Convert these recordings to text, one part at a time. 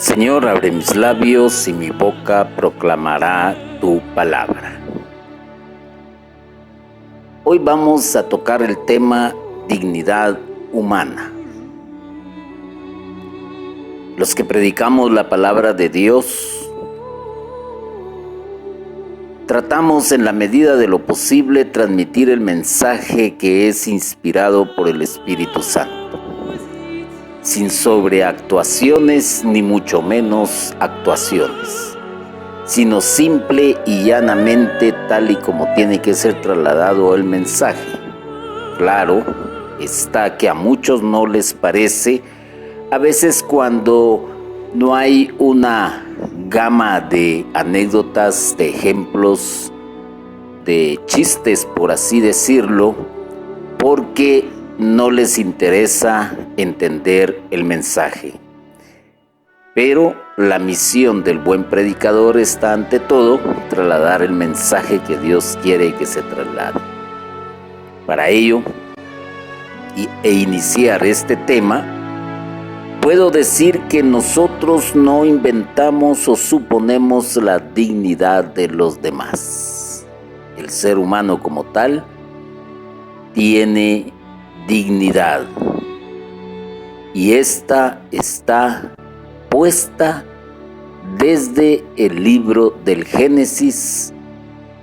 Señor, abre mis labios y mi boca proclamará tu palabra. Hoy vamos a tocar el tema dignidad humana. Los que predicamos la palabra de Dios, tratamos en la medida de lo posible transmitir el mensaje que es inspirado por el Espíritu Santo, sin sobreactuaciones ni mucho menos actuaciones, sino simple y llanamente tal y como tiene que ser trasladado el mensaje. Claro está que a muchos no les parece, a veces cuando no hay una gama de anécdotas, de ejemplos, de chistes, por así decirlo, porque no les interesa entender el mensaje. Pero la misión del buen predicador está ante todo trasladar el mensaje que Dios quiere que se traslade. Para ello, e iniciar este tema, puedo decir que nosotros no inventamos o suponemos la dignidad de los demás. El ser humano como tal tiene dignidad y esta está puesta desde el libro del Génesis,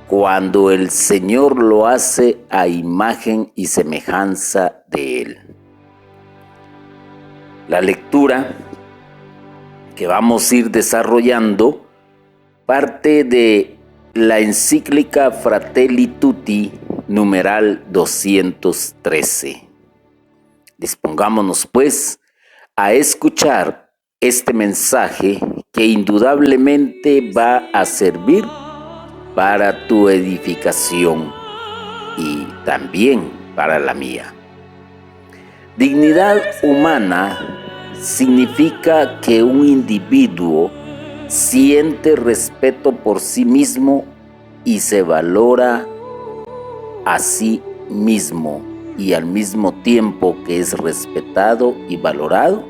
cuando el Señor lo hace a imagen y semejanza de Él. La lectura que vamos a ir desarrollando parte de la encíclica Fratelli Tutti, numeral 213. Dispongámonos, pues, a escuchar este mensaje que indudablemente va a servir para tu edificación y también para la mía. Dignidad humana significa que un individuo siente respeto por sí mismo y se valora a sí mismo, y al mismo tiempo que es respetado y valorado,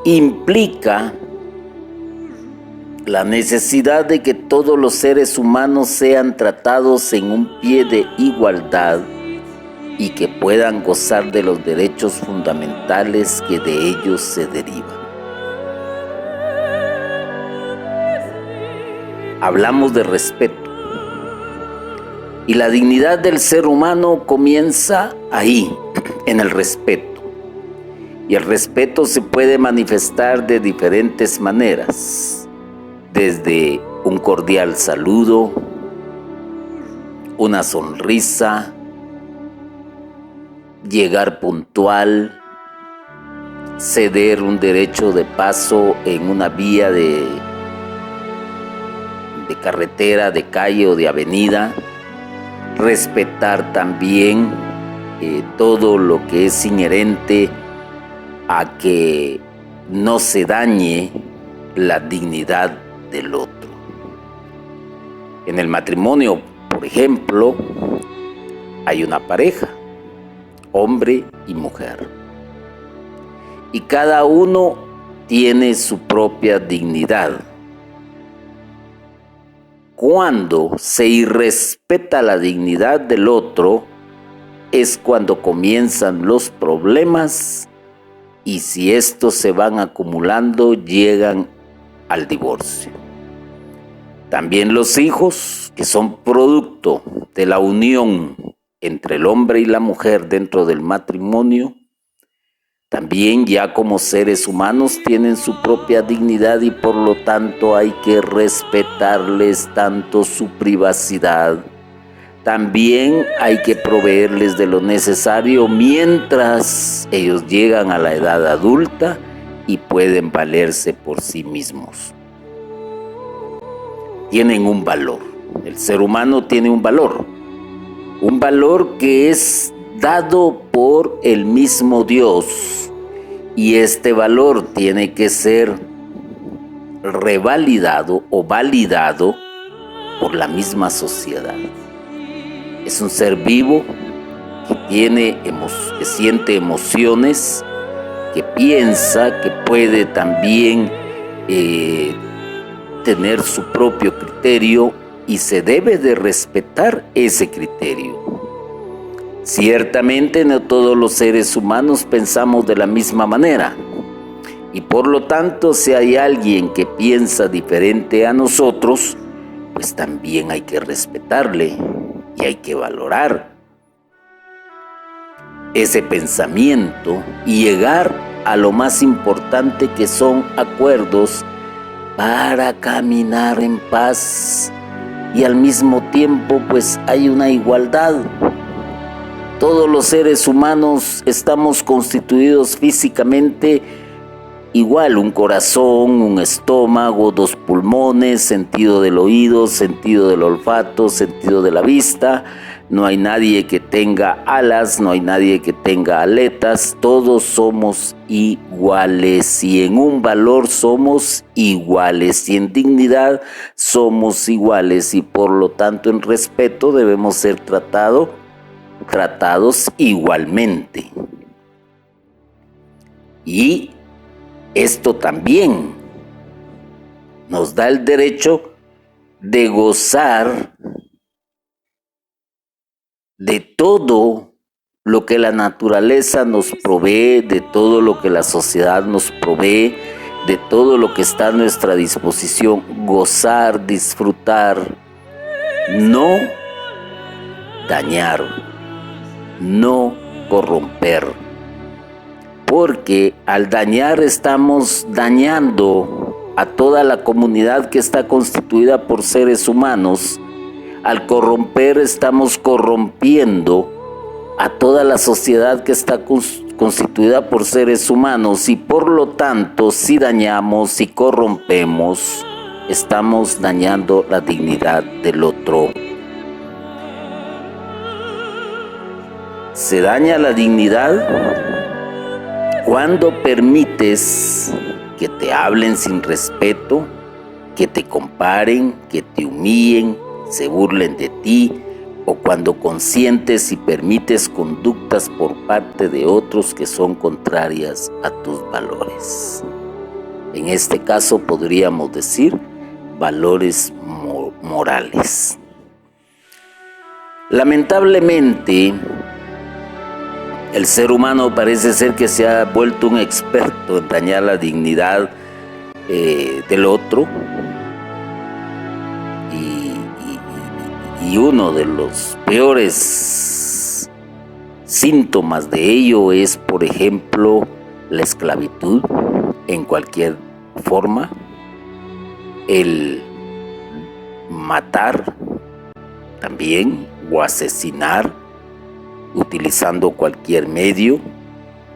implica la necesidad de que todos los seres humanos sean tratados en un pie de igualdad y que puedan gozar de los derechos fundamentales que de ellos se derivan. Hablamos de respeto. Y la dignidad del ser humano comienza ahí, en el respeto. Y el respeto se puede manifestar de diferentes maneras, desde un cordial saludo, una sonrisa, llegar puntual, ceder un derecho de paso en una vía de carretera, de calle o de avenida, respetar también todo lo que es inherente a que no se dañe la dignidad del otro. En el matrimonio, por ejemplo, hay una pareja, hombre y mujer, y cada uno tiene su propia dignidad. Cuando se irrespeta la dignidad del otro, es cuando comienzan los problemas, y si estos se van acumulando, llegan al divorcio. También los hijos, que son producto de la unión entre el hombre y la mujer dentro del matrimonio, también ya como seres humanos tienen su propia dignidad y por lo tanto hay que respetarles tanto su privacidad. También hay que proveerles de lo necesario mientras ellos llegan a la edad adulta y pueden valerse por sí mismos. Tienen un valor. El ser humano tiene un valor que es dado por el mismo Dios, y este valor tiene que ser revalidado o validado por la misma sociedad. Es un ser vivo que siente emociones, que piensa, que puede también tener su propio criterio y se debe de respetar ese criterio. Ciertamente no todos los seres humanos pensamos de la misma manera y por lo tanto si hay alguien que piensa diferente a nosotros, pues también hay que respetarle y hay que valorar ese pensamiento y llegar a lo más importante, que son acuerdos para caminar en paz y al mismo tiempo pues hay una igualdad. Todos los seres humanos estamos constituidos físicamente igual, un corazón, un estómago, 2 pulmones, sentido del oído, sentido del olfato, sentido de la vista. No hay nadie que tenga alas, no hay nadie que tenga aletas, todos somos iguales y en un valor somos iguales y en dignidad somos iguales y por lo tanto en respeto debemos ser tratados igualmente. Y esto también nos da el derecho de gozar de todo lo que la naturaleza nos provee, de todo lo que la sociedad nos provee, de todo lo que está a nuestra disposición, gozar, disfrutar, no dañar, no corromper, porque al dañar estamos dañando a toda la comunidad que está constituida por seres humanos. Al corromper estamos corrompiendo a toda la sociedad que está constituida por seres humanos y por lo tanto si dañamos y corrompemos estamos dañando la dignidad del otro. Se daña la dignidad cuando permites que te hablen sin respeto, que te comparen, que te humillen, se burlen de ti, o cuando consientes y permites conductas por parte de otros que son contrarias a tus valores. En este caso podríamos decir valores morales. Lamentablemente, el ser humano parece ser que se ha vuelto un experto en dañar la dignidad del otro. Y uno de los peores síntomas de ello es, por ejemplo, la esclavitud en cualquier forma, el matar también o asesinar utilizando cualquier medio.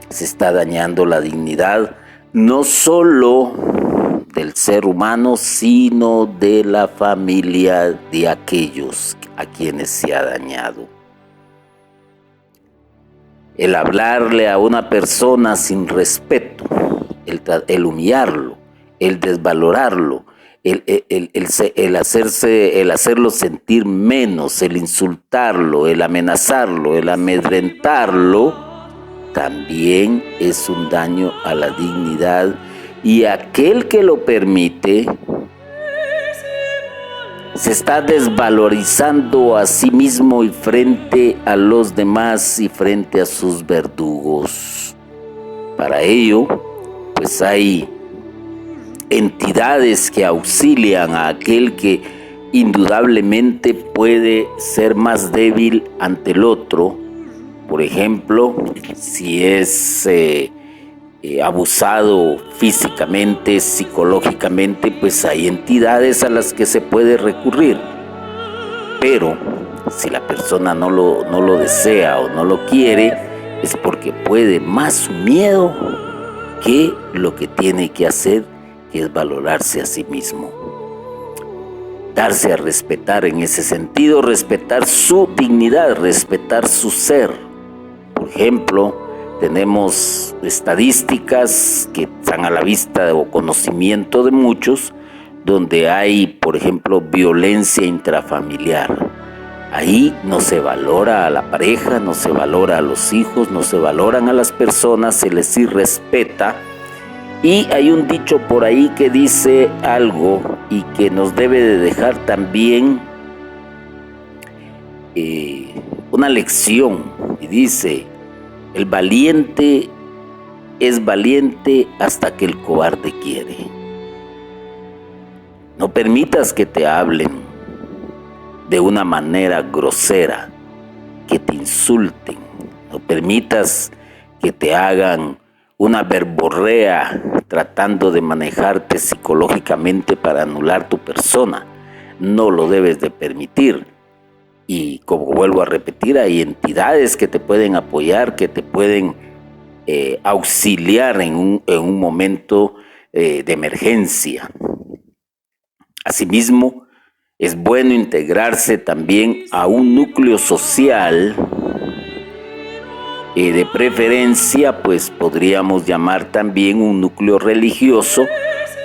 Se está dañando la dignidad no solo del ser humano, sino de la familia de aquellos a quienes se ha dañado. El hablarle a una persona sin respeto, el humillarlo, el desvalorarlo, el hacerlo sentir menos, el insultarlo, el amenazarlo, el amedrentarlo, también es un daño a la dignidad. Y aquel que lo permite se está desvalorizando a sí mismo y frente a los demás y frente a sus verdugos. Para ello, pues hay entidades que auxilian a aquel que indudablemente puede ser más débil ante el otro. Por ejemplo, si es abusado físicamente, psicológicamente, pues hay entidades a las que se puede recurrir. Pero si la persona no lo desea o no lo quiere, es porque puede más su miedo que lo que tiene que hacer, que es valorarse a sí mismo. Darse a respetar en ese sentido, respetar su dignidad, respetar su ser. Por ejemplo, tenemos estadísticas que están a la vista o conocimiento de muchos, donde hay, por ejemplo, violencia intrafamiliar, Ahí no se valora a la pareja, no se valora a los hijos, no se valoran a las personas, se les irrespeta. Y hay un dicho por ahí que dice algo y que nos debe de dejar también una lección. Y dice, el valiente es valiente hasta que el cobarde quiere. No permitas que te hablen de una manera grosera, que te insulten. No permitas que te hagan una verborrea tratando de manejarte psicológicamente para anular tu persona. No lo debes de permitir. Y como vuelvo a repetir, hay entidades que te pueden apoyar, que te pueden auxiliar en un momento de emergencia. Asimismo, es bueno integrarse también a un núcleo social, de preferencia, pues podríamos llamar también un núcleo religioso,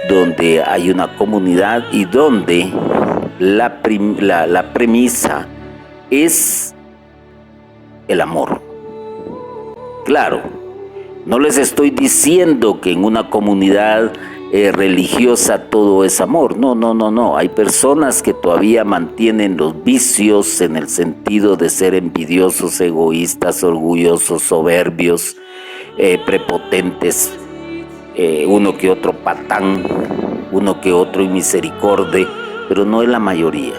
donde hay una comunidad y donde la premisa es el amor. Claro, no les estoy diciendo que en una comunidad religiosa todo es amor. No. Hay personas que todavía mantienen los vicios en el sentido de ser envidiosos, egoístas, orgullosos, soberbios, prepotentes, uno que otro patán, uno que otro inmisericordia, pero no es la mayoría.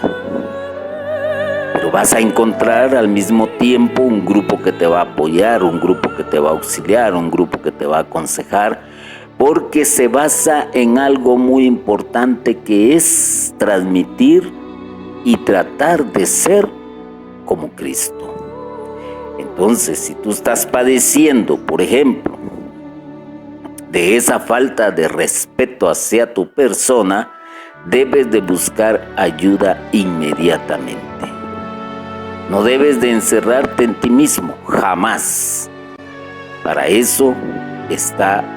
Pero vas a encontrar al mismo tiempo un grupo que te va a apoyar, un grupo que te va a auxiliar, un grupo que te va a aconsejar, porque se basa en algo muy importante, que es transmitir y tratar de ser como Cristo. Entonces, si tú estás padeciendo, por ejemplo, de esa falta de respeto hacia tu persona, debes de buscar ayuda inmediatamente. No debes de encerrarte en ti mismo, jamás. Para eso están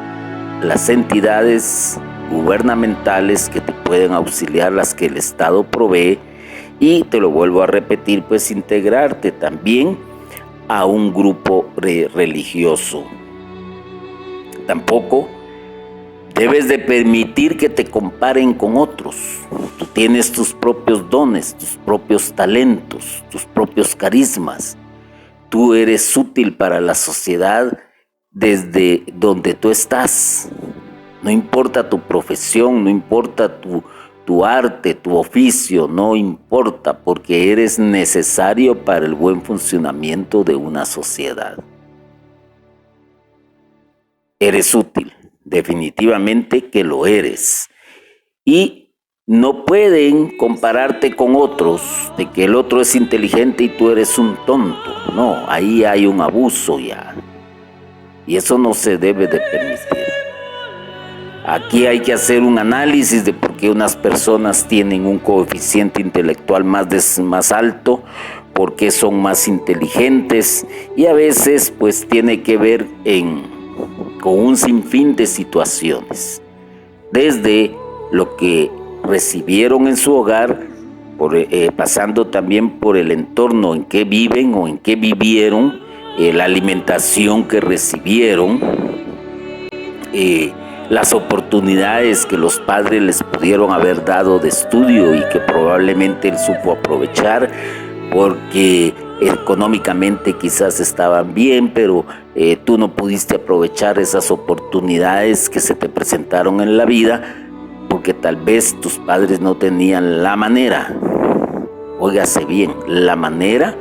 las entidades gubernamentales que te pueden auxiliar, las que el Estado provee. Y te lo vuelvo a repetir, pues integrarte también a un grupo religioso. Tampoco debes de permitir que te comparen con otros. Tú tienes tus propios dones, tus propios talentos, tus propios carismas. Tú eres útil para la sociedad desde donde tú estás. No importa tu profesión, no importa tu arte, tu oficio, no importa, porque eres necesario para el buen funcionamiento de una sociedad. Eres útil. Definitivamente que lo eres. Y no pueden compararte con otros, de que el otro es inteligente y tú eres un tonto. No, ahí hay un abuso ya. Y eso no se debe de permitir. Aquí hay que hacer un análisis de por qué unas personas tienen un coeficiente intelectual más alto, por qué son más inteligentes, y a veces pues tiene que ver con un sinfín de situaciones, desde lo que recibieron en su hogar, pasando también por el entorno en que viven o en que vivieron, la alimentación que recibieron, las oportunidades que los padres les pudieron haber dado de estudio y que probablemente él supo aprovechar, porque económicamente quizás estaban bien, pero tú no pudiste aprovechar esas oportunidades que se te presentaron en la vida, porque tal vez tus padres no tenían la manera, óigase bien, la manera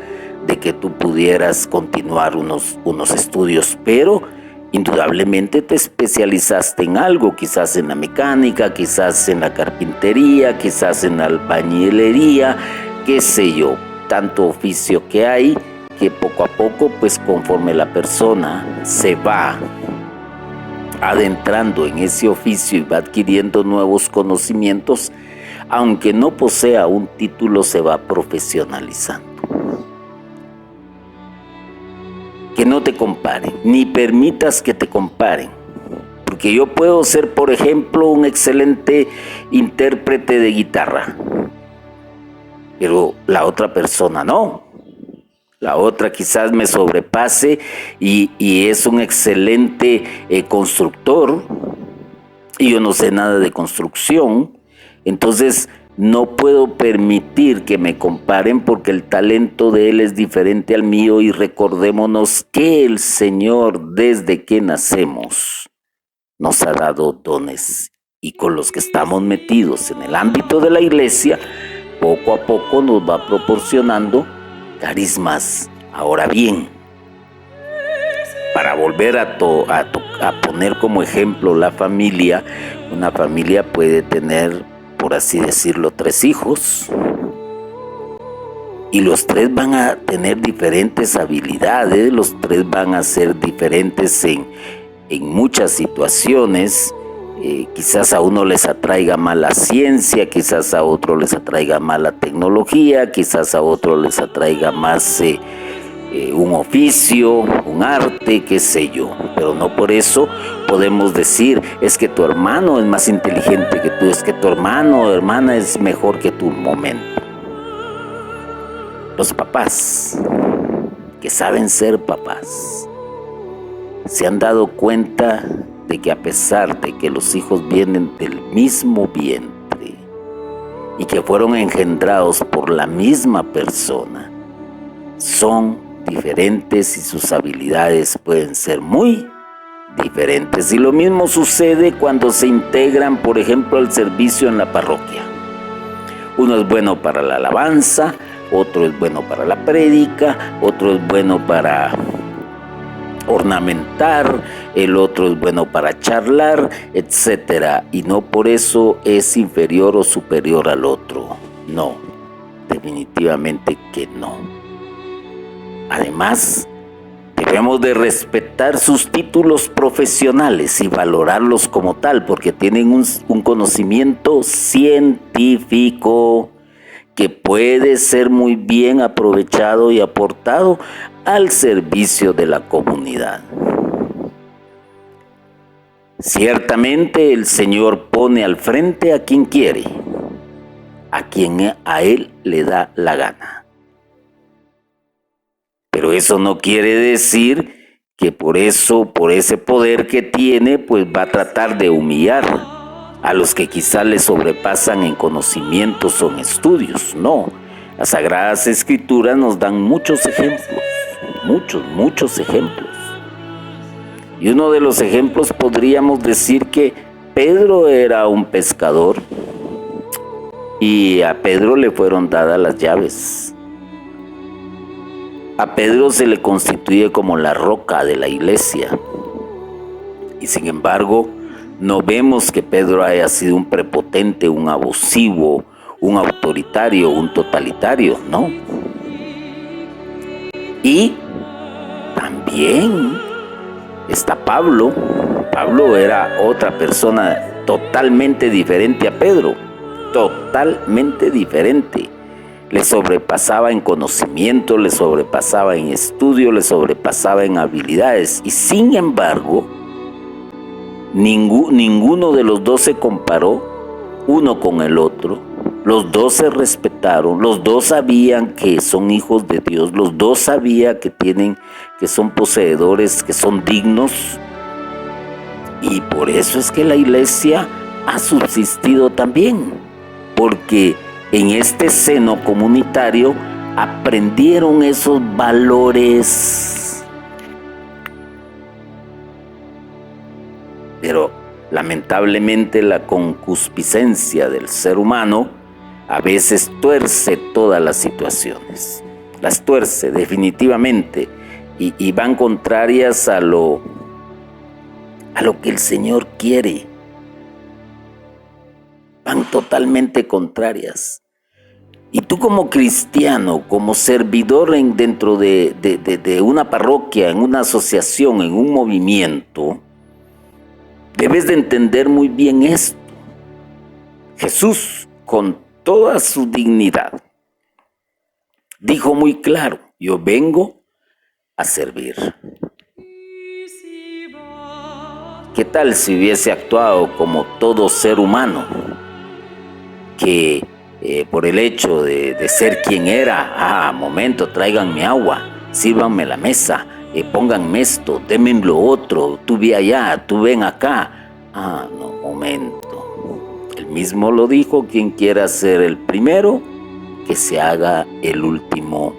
de que tú pudieras continuar unos estudios, pero indudablemente te especializaste en algo, quizás en la mecánica, quizás en la carpintería, quizás en la albañilería, qué sé yo. Tanto oficio que hay, que poco a poco, pues conforme la persona se va adentrando en ese oficio y va adquiriendo nuevos conocimientos, aunque no posea un título, se va profesionalizando. Que no te comparen, ni permitas que te comparen, porque yo puedo ser, por ejemplo, un excelente intérprete de guitarra, pero la otra persona no. La otra quizás me sobrepase y es un excelente constructor y yo no sé nada de construcción. Entonces no puedo permitir que me comparen porque el talento de él es diferente al mío, y recordémonos que el Señor, desde que nacemos, nos ha dado dones, y con los que estamos metidos en el ámbito de la iglesia, poco a poco nos va proporcionando carismas. Ahora bien, para volver a poner como ejemplo la familia, una familia puede tener, por así decirlo, 3 hijos, y los 3 van a tener diferentes habilidades, los 3 van a ser diferentes en muchas situaciones. Quizás a uno les atraiga más la ciencia, quizás a otro les atraiga más la tecnología, quizás a otro les atraiga más un oficio, un arte, qué sé yo. Pero no por eso podemos decir, es que tu hermano es más inteligente que tú, es que tu hermano o hermana es mejor que tu momento. Los papás que saben ser papás se han dado cuenta de que, a pesar de que los hijos vienen del mismo vientre y que fueron engendrados por la misma persona, son diferentes y sus habilidades pueden ser muy diferentes. Y lo mismo sucede cuando se integran, por ejemplo, al servicio en la parroquia. Uno es bueno para la alabanza, otro es bueno para la prédica, otro es bueno para ornamentar, el otro es bueno para charlar, etcétera, y no por eso es inferior o superior al otro. No, definitivamente que no. Además, debemos de respetar sus títulos profesionales y valorarlos como tal, porque tienen un conocimiento científico que puede ser muy bien aprovechado y aportado al servicio de la comunidad. Ciertamente el Señor pone al frente a quien quiere, a quien a Él le da la gana. Pero eso no quiere decir que por eso, por ese poder que tiene, pues va a tratar de humillar a los que quizás le sobrepasan en conocimientos o en estudios. No, las Sagradas Escrituras nos dan muchos ejemplos, muchos ejemplos. Y uno de los ejemplos podríamos decir que Pedro era un pescador y a Pedro le fueron dadas las llaves. A Pedro se le constituye como la roca de la iglesia. Y sin embargo, no vemos que Pedro haya sido un prepotente, un abusivo, un autoritario, un totalitario, no. Y también está Pablo. Pablo era otra persona totalmente diferente a Pedro, totalmente diferente. Le sobrepasaba en conocimiento, le sobrepasaba en estudio, le sobrepasaba en habilidades, y sin embargo, ninguno de los dos se comparó uno con el otro. Los dos se respetaron, los dos sabían que son hijos de Dios, los dos sabían que son poseedores, que son dignos. Y por eso es que la iglesia ha subsistido también, porque en este seno comunitario aprendieron esos valores. Pero lamentablemente la concupiscencia del ser humano a veces tuerce todas las situaciones, las tuerce definitivamente, y van contrarias a lo que el Señor quiere. Van totalmente contrarias. Y tú, como cristiano, como servidor dentro de una parroquia, en una asociación, en un movimiento, debes de entender muy bien esto. Jesús, con toda su dignidad, dijo muy claro: yo vengo a servir. ¿Qué tal si hubiese actuado como todo ser humano que por el hecho de ser quien era. Momento, tráiganme agua, sírvanme la mesa, pónganme esto, denme lo otro, tú ve allá, tú ven acá. No, momento. Él mismo lo dijo: quien quiera ser el primero, que se haga el último.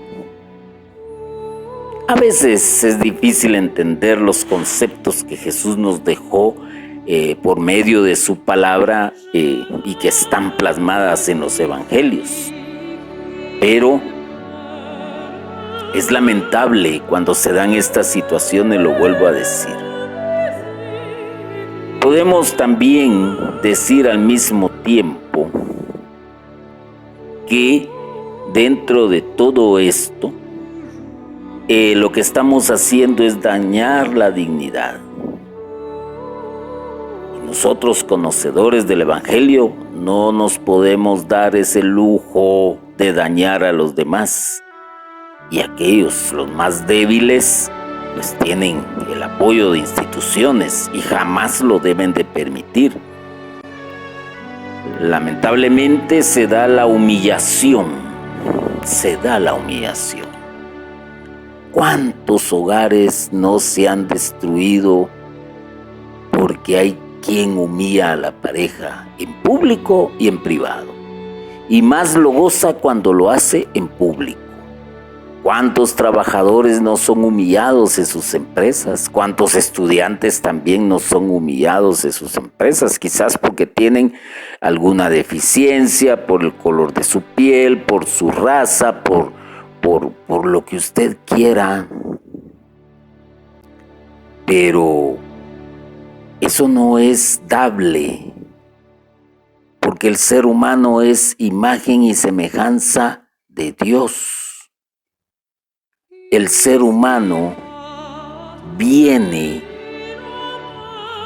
A veces es difícil entender los conceptos que Jesús nos dejó por medio de su palabra y que están plasmadas en los evangelios. Pero es lamentable cuando se dan estas situaciones, lo vuelvo a decir. Podemos también decir al mismo tiempo que dentro de todo esto, lo que estamos haciendo es dañar la dignidad. Y nosotros, conocedores del Evangelio, no nos podemos dar ese lujo de dañar a los demás. Y aquellos, los más débiles, pues tienen el apoyo de instituciones y jamás lo deben de permitir. Lamentablemente se da la humillación. ¿Cuántos hogares no se han destruido porque hay quien humilla a la pareja en público y en privado? Y más lo goza cuando lo hace en público. ¿Cuántos trabajadores no son humillados en sus empresas? ¿Cuántos estudiantes también no son humillados en sus empresas? Quizás porque tienen alguna deficiencia, por el color de su piel, por su raza, por lo que usted quiera. Pero eso no es dable, porque el ser humano es imagen y semejanza de Dios. El ser humano viene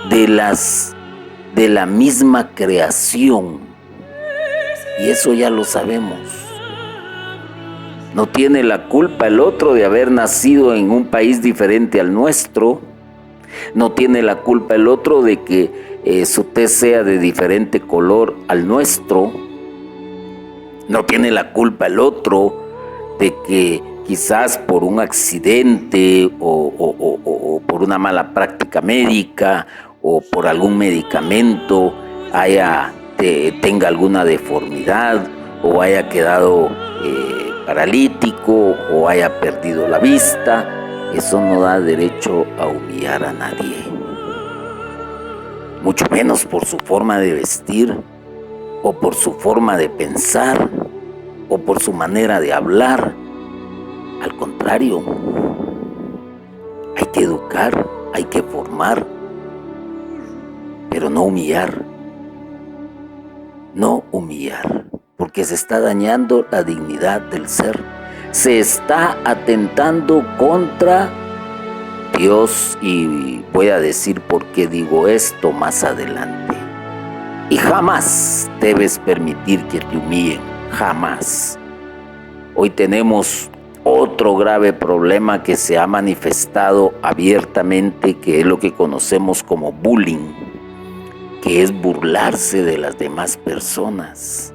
de la misma creación, y eso ya lo sabemos. No tiene la culpa el otro de haber nacido en un país diferente al nuestro. No tiene la culpa el otro de que su tez sea de diferente color al nuestro. No tiene la culpa el otro de que quizás por un accidente o por una mala práctica médica o por algún medicamento tenga alguna deformidad o haya quedado paralítico o haya perdido la vista. Eso no da derecho a humillar a nadie, mucho menos por su forma de vestir o por su forma de pensar o por su manera de hablar. Al contrario, hay que educar, hay que formar, pero no humillar. No humillar, porque se está dañando la dignidad del ser. Se está atentando contra Dios, y voy a decir por qué digo esto más adelante. Y jamás debes permitir que te humillen, jamás. Hoy tenemos otro grave problema que se ha manifestado abiertamente, que es lo que conocemos como bullying, que es burlarse de las demás personas,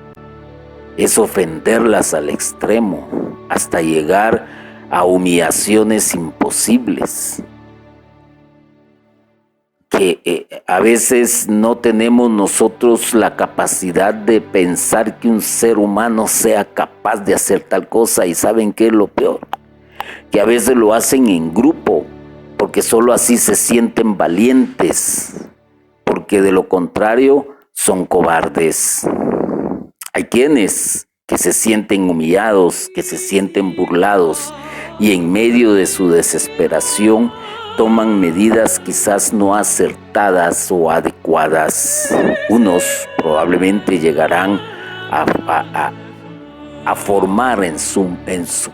es ofenderlas al extremo, hasta llegar a humillaciones imposibles, que a veces no tenemos nosotros la capacidad de pensar que un ser humano sea capaz de hacer tal cosa. Y ¿saben qué es lo peor? Que a veces lo hacen en grupo, porque solo así se sienten valientes, porque de lo contrario son cobardes. Hay quienes que se sienten humillados, que se sienten burlados, y en medio de su desesperación toman medidas quizás no acertadas o adecuadas. Unos probablemente llegarán a formar en su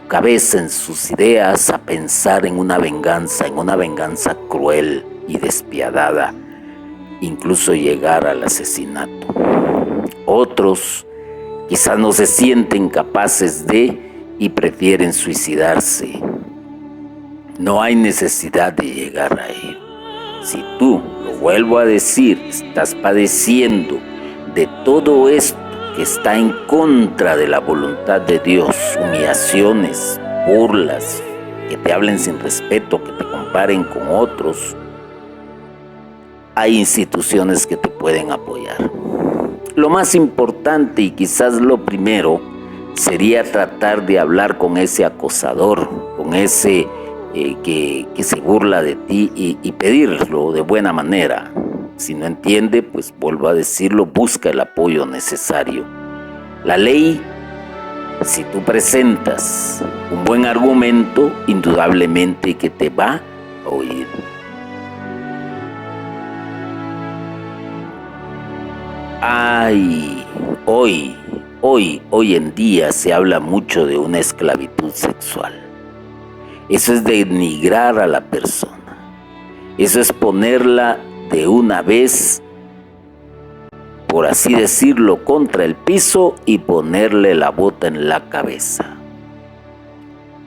cabeza, en sus ideas, a pensar en una venganza cruel y despiadada, incluso llegar al asesinato. Otros quizás no se sienten capaces y prefieren suicidarse. No hay necesidad de llegar a ello. Si tú, lo vuelvo a decir, estás padeciendo de todo esto que está en contra de la voluntad de Dios, humillaciones, burlas, que te hablen sin respeto, que te comparen con otros, hay instituciones que te pueden apoyar. Lo más importante y quizás lo primero sería tratar de hablar con ese acosador, con ese que se burla de ti y pedirlo de buena manera. Si no entiende, pues vuelvo a decirlo, busca el apoyo necesario. La ley, si tú presentas un buen argumento, indudablemente que te va a oír. Ay, hoy en día se habla mucho de una esclavitud sexual. Eso es denigrar a la persona. Eso es ponerla de una vez, por así decirlo, contra el piso y ponerle la bota en la cabeza.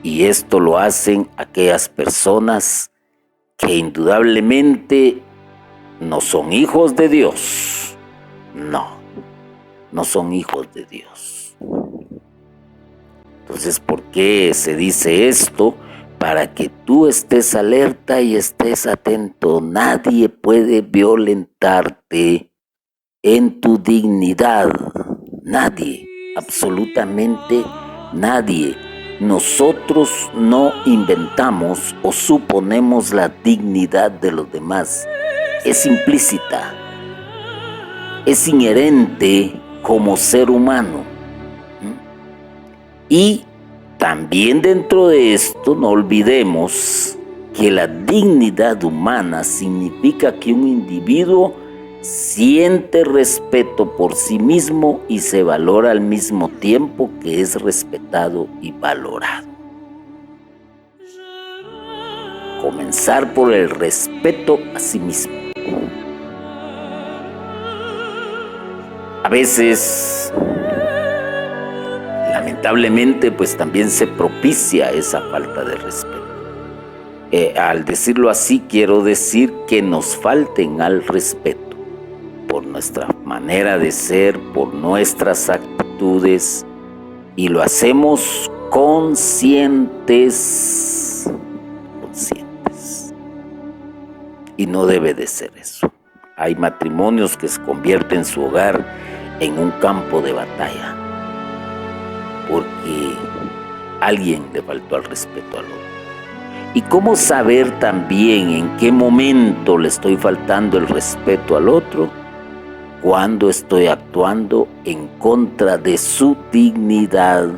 Y esto lo hacen aquellas personas que indudablemente no son hijos de Dios. No son hijos de Dios. Entonces, ¿por qué se dice esto? Para que tú estés alerta y estés atento. Nadie puede violentarte en tu dignidad. Nadie, absolutamente nadie. Nosotros no inventamos o suponemos la dignidad de los demás. Es implícita. Es inherente como ser humano. Y también dentro de esto no olvidemos que la dignidad humana significa que un individuo siente respeto por sí mismo y se valora al mismo tiempo que es respetado y valorado. Comenzar por el respeto a sí mismo. A veces, lamentablemente, pues también se propicia esa falta de respeto. Al decirlo así, quiero decir que nos falten al respeto por nuestra manera de ser, por nuestras actitudes, y lo hacemos conscientes. Y no debe de ser eso. Hay matrimonios que se convierten su hogar en un campo de batalla porque alguien le faltó al respeto al otro. ¿Y cómo saber también en qué momento le estoy faltando el respeto al otro? Cuando estoy actuando en contra de su dignidad.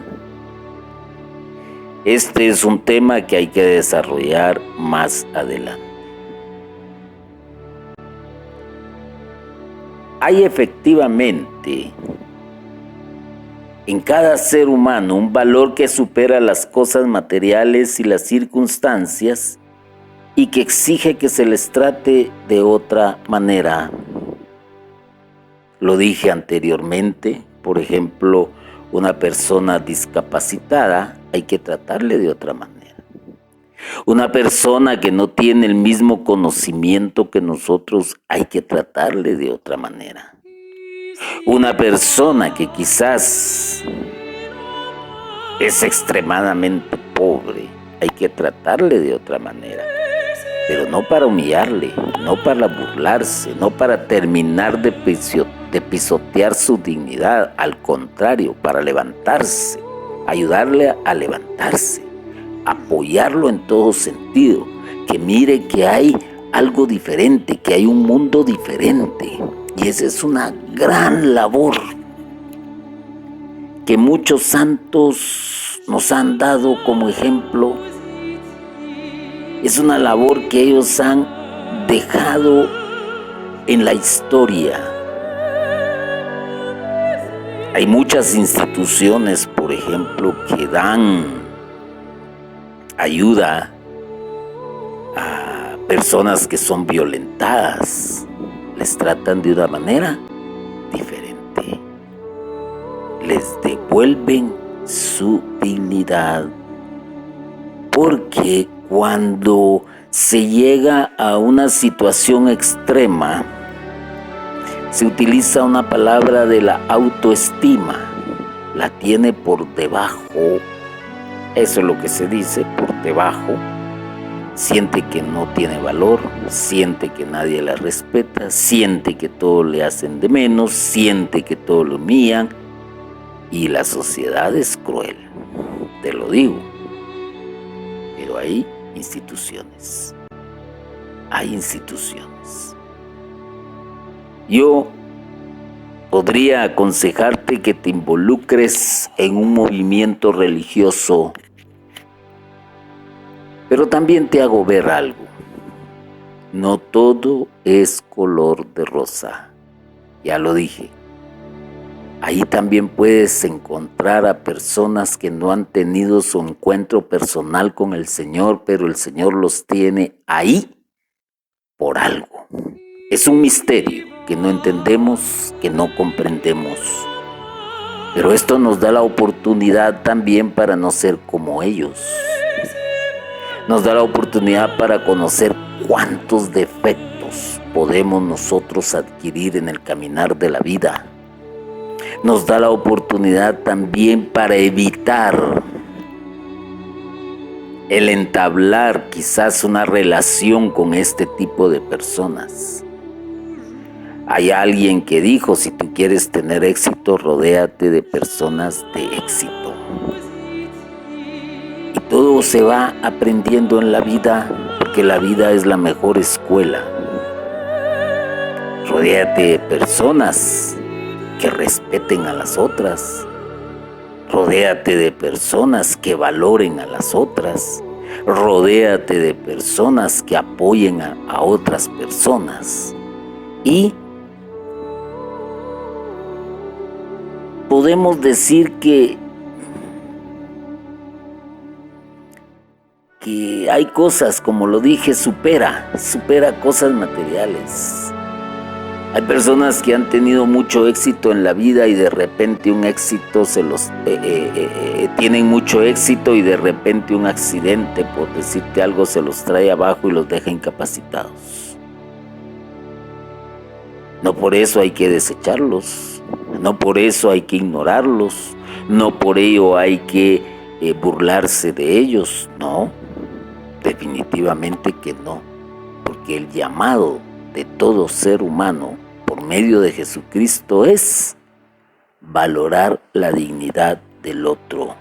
Este es un tema que hay que desarrollar más adelante. Hay efectivamente en cada ser humano un valor que supera las cosas materiales y las circunstancias y que exige que se les trate de otra manera. Lo dije anteriormente, por ejemplo, una persona discapacitada hay que tratarle de otra manera. Una persona que no tiene el mismo conocimiento que nosotros hay que tratarle de otra manera. Una persona que quizás es extremadamente pobre, hay que tratarle de otra manera, pero no para humillarle, no para burlarse, no para terminar de pisotear su dignidad, al contrario, para levantarse, ayudarle a levantarse, apoyarlo en todo sentido, que mire que hay algo diferente, que hay un mundo diferente. Y esa es una gran labor que muchos santos nos han dado como ejemplo. Es una labor que ellos han dejado en la historia. Hay muchas instituciones, por ejemplo, que dan ayuda a personas que son violentadas. Les tratan de una manera diferente. Les devuelven su dignidad. Porque cuando se llega a una situación extrema, Se utiliza una palabra de la autoestima, la tiene por debajo, eso es lo que se dice, por debajo. Siente que no tiene valor, siente que nadie la respeta, siente que todo le hacen de menos, siente que todo lo humillan, y la sociedad es cruel, te lo digo. Pero hay instituciones, Yo podría aconsejarte que te involucres en un movimiento religioso, pero también te hago ver algo. No todo es color de rosa, ya lo dije. Ahí también puedes encontrar a personas que no han tenido su encuentro personal con el Señor, pero el Señor los tiene ahí por algo. Es un misterio que no entendemos, que no comprendemos. Pero esto nos da la oportunidad también para no ser como ellos. Nos da la oportunidad para conocer cuántos defectos podemos nosotros adquirir en el caminar de la vida. Nos da la oportunidad también para evitar el entablar quizás una relación con este tipo de personas. Hay alguien que dijo, si tú quieres tener éxito, rodéate de personas de éxito. Y todo se va aprendiendo en la vida, porque la vida es la mejor escuela. Rodéate de personas que respeten a las otras. Rodéate de personas que valoren a las otras. Rodéate de personas que apoyen a otras personas. Y podemos decir que hay cosas, como lo dije, supera cosas materiales. Hay personas que han tenido mucho éxito en la vida y de repente un éxito tienen mucho éxito y de repente un accidente, por decirte algo, se los trae abajo y los deja incapacitados. No por eso hay que desecharlos, no por eso hay que ignorarlos, no por ello hay que burlarse de ellos, no, definitivamente que no, porque el llamado de todo ser humano por medio de Jesucristo es valorar la dignidad del otro.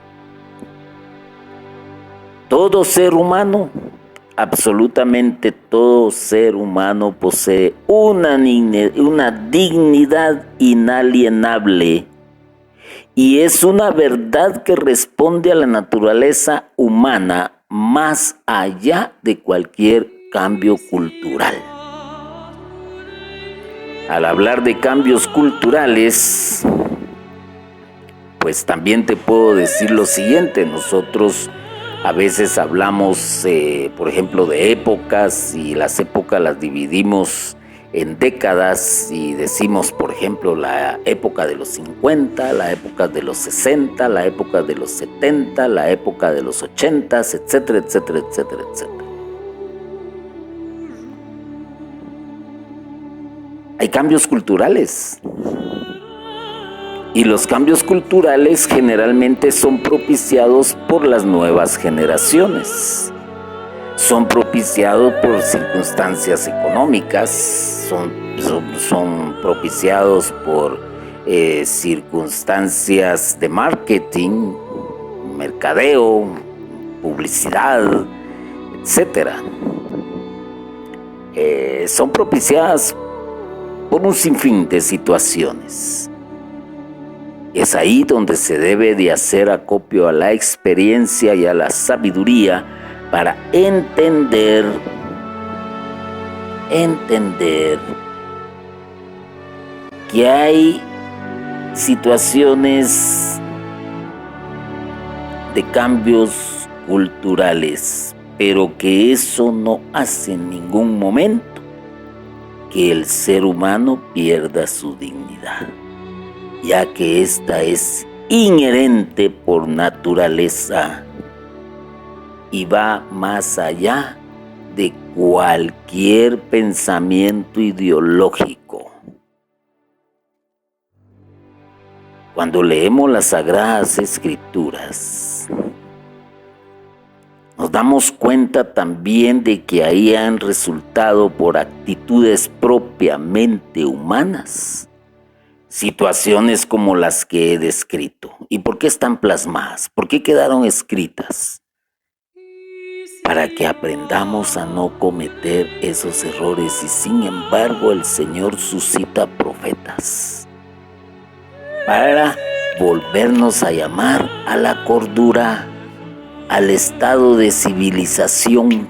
Todo ser humano, absolutamente todo ser humano posee una dignidad inalienable y es una verdad que responde a la naturaleza humana más allá de cualquier cambio cultural. Al hablar de cambios culturales, pues también te puedo decir lo siguiente. Nosotros a veces hablamos, por ejemplo, de épocas, y las épocas las dividimos en décadas y decimos, por ejemplo, la época de los 50, la época de los 60, la época de los 70, la época de los 80, etcétera, etcétera, etcétera, etcétera. Hay cambios culturales. Y los cambios culturales generalmente son propiciados por las nuevas generaciones. Son propiciados por circunstancias económicas, son propiciados por circunstancias de marketing, mercadeo, publicidad, etc. Son propiciadas por un sinfín de situaciones. Es ahí donde se debe de hacer acopio a la experiencia y a la sabiduría para entender que hay situaciones de cambios culturales, pero que eso no hace en ningún momento que el ser humano pierda su dignidad, ya que esta es inherente por naturaleza y va más allá de cualquier pensamiento ideológico. Cuando leemos las Sagradas Escrituras, nos damos cuenta también de que ahí han resultado por actitudes propiamente humanas situaciones como las que he descrito. ¿Y por qué están plasmadas? ¿Por qué quedaron escritas? Para que aprendamos a no cometer esos errores, y sin embargo el Señor suscita profetas para volvernos a llamar a la cordura, al estado de civilización.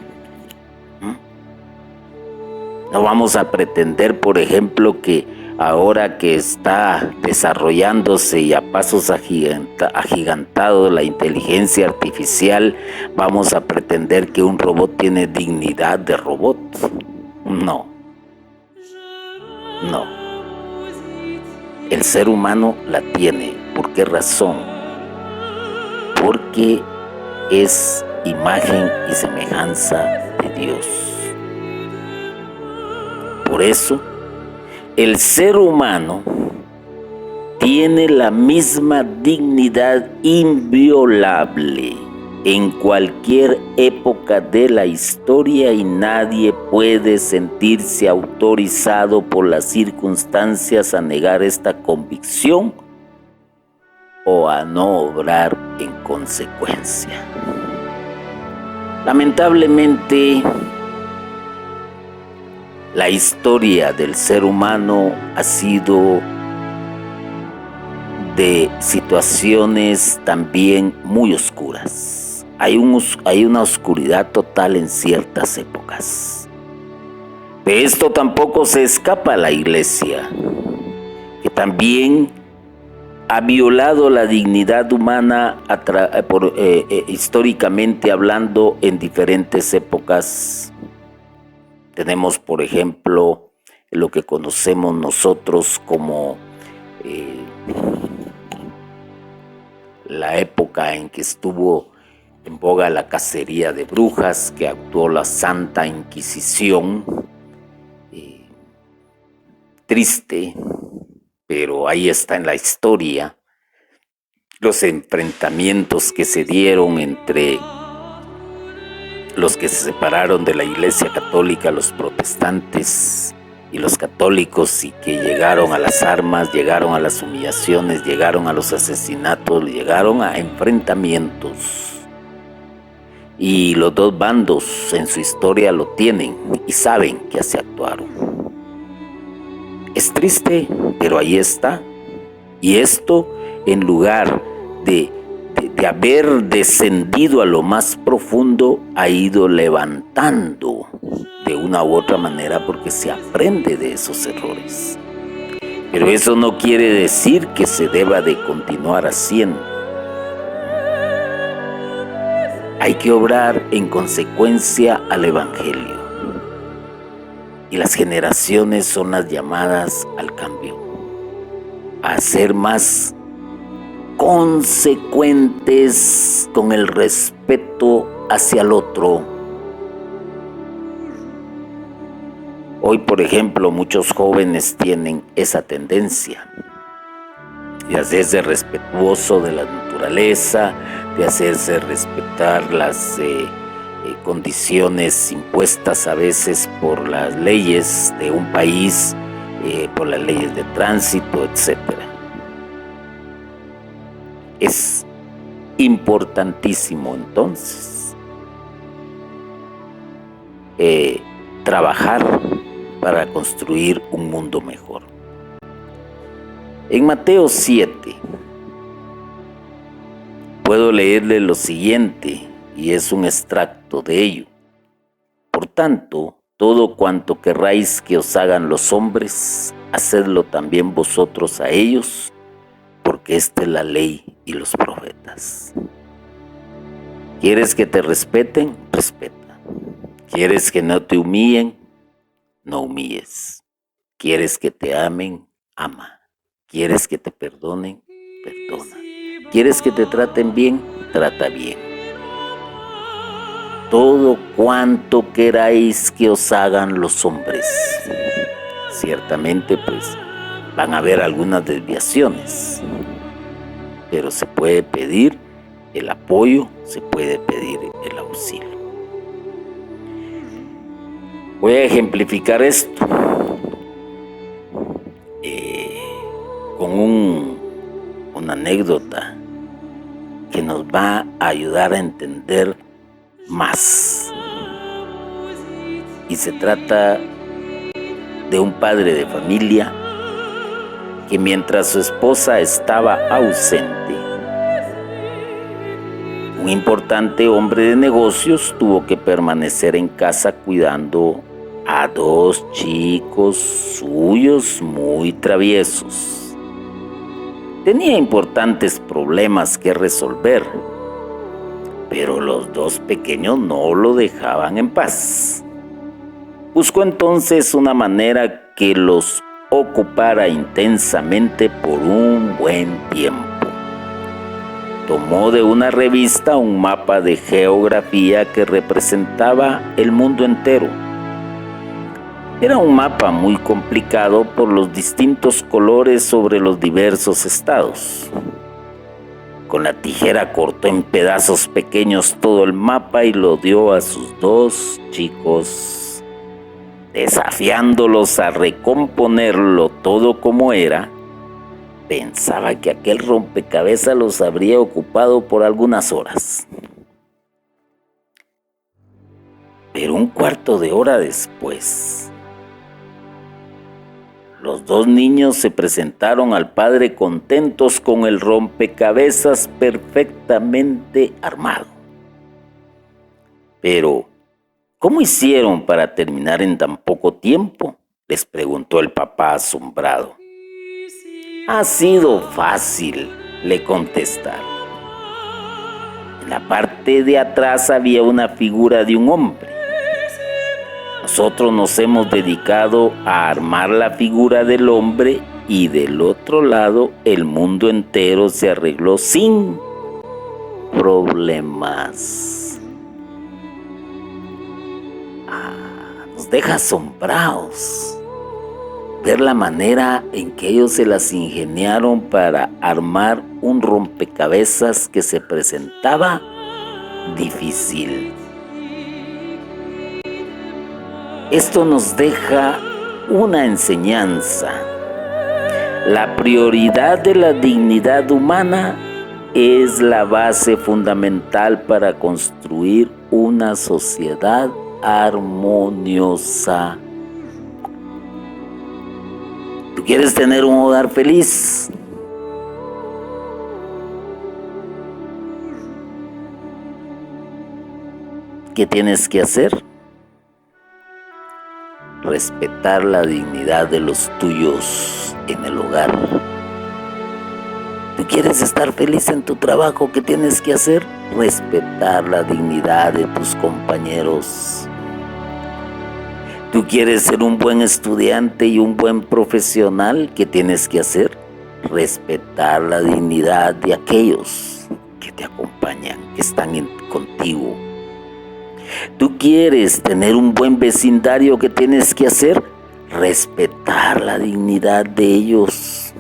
No vamos a pretender, por ejemplo, que ahora que está desarrollándose y a pasos agigantados la inteligencia artificial, vamos a pretender que un robot tiene dignidad de robot. No. El ser humano la tiene. ¿Por qué razón? Porque es imagen y semejanza de Dios. Por eso, el ser humano tiene la misma dignidad inviolable en cualquier época de la historia, y nadie puede sentirse autorizado por las circunstancias a negar esta convicción o a no obrar en consecuencia. Lamentablemente, la historia del ser humano ha sido de situaciones también muy oscuras. Hay una oscuridad total en ciertas épocas. De esto tampoco se escapa la Iglesia, que también ha violado la dignidad humana históricamente hablando en diferentes épocas. Tenemos, por ejemplo, lo que conocemos nosotros como la época en que estuvo en boga la cacería de brujas, que actuó la Santa Inquisición. Triste, pero ahí está en la historia los enfrentamientos que se dieron entre los que se separaron de la Iglesia Católica, los protestantes y los católicos, y que llegaron a las armas, llegaron a las humillaciones, llegaron a los asesinatos, llegaron a enfrentamientos. Y los dos bandos en su historia lo tienen y saben que así actuaron. Es triste, pero ahí está. Y esto, en lugar de haber descendido a lo más profundo, ha ido levantando de una u otra manera, porque se aprende de esos errores. Pero eso no quiere decir que se deba de continuar haciendo. Hay que obrar en consecuencia al Evangelio. Y las generaciones son las llamadas al cambio, a ser más consecuentes con el respeto hacia el otro. Hoy, por ejemplo, muchos jóvenes tienen esa tendencia de hacerse respetuoso de la naturaleza, de hacerse respetar las condiciones impuestas a veces por las leyes de un país, por las leyes de tránsito, etc. Es importantísimo entonces trabajar para construir un mundo mejor. En Mateo 7 puedo leerle lo siguiente, y es un extracto de ello. Por tanto, todo cuanto querráis que os hagan los hombres, hacedlo también vosotros a ellos, porque esta es la ley y los profetas. ¿Quieres que te respeten? Respeta. ¿Quieres que no te humillen? No humilles. ¿Quieres que te amen? Ama. ¿Quieres que te perdonen? Perdona. ¿Quieres que te traten bien? Trata bien. Todo cuanto queráis que os hagan los hombres. Ciertamente, pues, van a haber algunas desviaciones. pero se puede pedir el apoyo, se puede pedir el auxilio. Voy a ejemplificar esto con una anécdota que nos va a ayudar a entender más. Y se trata de un padre de familia que mientras su esposa estaba ausente, un importante hombre de negocios tuvo que permanecer en casa cuidando a 2 chicos suyos muy traviesos. Tenía importantes problemas que resolver, pero los 2 pequeños no lo dejaban en paz. Buscó entonces una manera que los ocupara intensamente por un buen tiempo. Tomó de una revista un mapa de geografía que representaba el mundo entero. Era un mapa muy complicado por los distintos colores sobre los diversos estados. Con la tijera cortó en pedazos pequeños todo el mapa y lo dio a sus 2 chicos, desafiándolos a recomponerlo todo como era. Pensaba que aquel rompecabezas los habría ocupado por algunas horas. Pero un cuarto de hora después, los 2 niños se presentaron al padre contentos con el rompecabezas perfectamente armado. Pero, ¿cómo hicieron para terminar en tan poco tiempo?, les preguntó el papá asombrado. Ha sido fácil, le contestaron. En la parte de atrás había una figura de un hombre. Nosotros nos hemos dedicado a armar la figura del hombre y del otro lado el mundo entero se arregló sin problemas. Nos deja asombrados ver la manera en que ellos se las ingeniaron para armar un rompecabezas que se presentaba difícil. Esto nos deja una enseñanza. La prioridad de la dignidad humana es la base fundamental para construir una sociedad armoniosa. ¿Tú quieres tener un hogar feliz? ¿Qué tienes que hacer? Respetar la dignidad de los tuyos en el hogar. ¿Tú quieres estar feliz en tu trabajo? ¿Qué tienes que hacer? Respetar la dignidad de tus compañeros. ¿Tú quieres ser un buen estudiante y un buen profesional? ¿Qué tienes que hacer? Respetar la dignidad de aquellos que te acompañan, que están contigo. ¿Tú quieres tener un buen vecindario? ¿Qué tienes que hacer? Respetar la dignidad de ellos.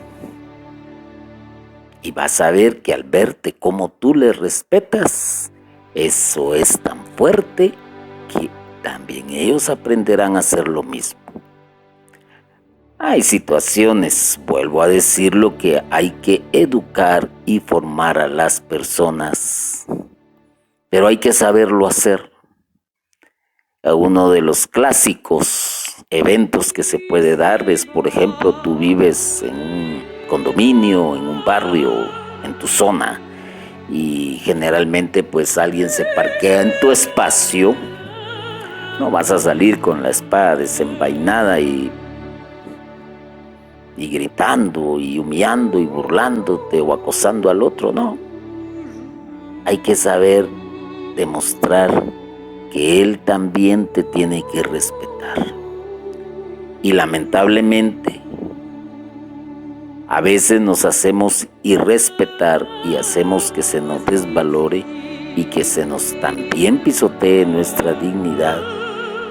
Y vas a ver que al verte como tú les respetas, eso es tan fuerte que también ellos aprenderán a hacer lo mismo. Hay situaciones, vuelvo a decirlo, que hay que educar y formar a las personas, pero hay que saberlo hacer. Uno de los clásicos eventos que se puede dar es, por ejemplo, tú vives en un condominio, en un barrio, en tu zona, y generalmente pues alguien se parquea en tu espacio. No vas a salir con la espada desenvainada y gritando y humillando y burlándote o acosando al otro, no. Hay que saber demostrar que él también te tiene que respetar. Y lamentablemente, a veces nos hacemos irrespetar y hacemos que se nos desvalore y que se nos también pisotee nuestra dignidad,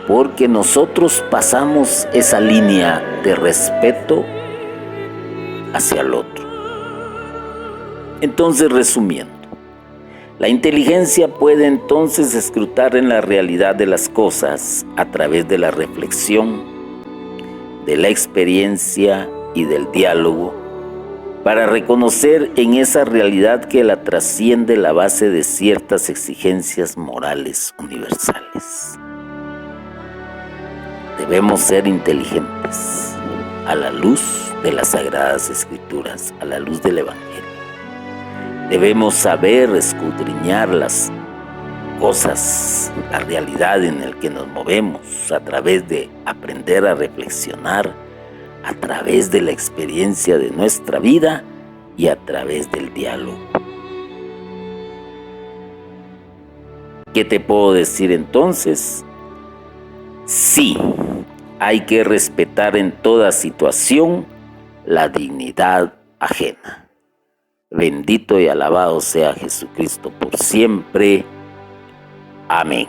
porque nosotros pasamos esa línea de respeto hacia el otro. Entonces, resumiendo, la inteligencia puede entonces escrutar en la realidad de las cosas a través de la reflexión, de la experiencia y del diálogo, para reconocer en esa realidad que la trasciende la base de ciertas exigencias morales universales. Debemos ser inteligentes a la luz de las Sagradas Escrituras, a la luz del Evangelio. Debemos saber escudriñar las cosas, la realidad en la que nos movemos, a través de aprender a reflexionar, a través de la experiencia de nuestra vida y a través del diálogo. ¿Qué te puedo decir entonces? Sí, hay que respetar en toda situación la dignidad ajena. Bendito y alabado sea Jesucristo por siempre. Amén.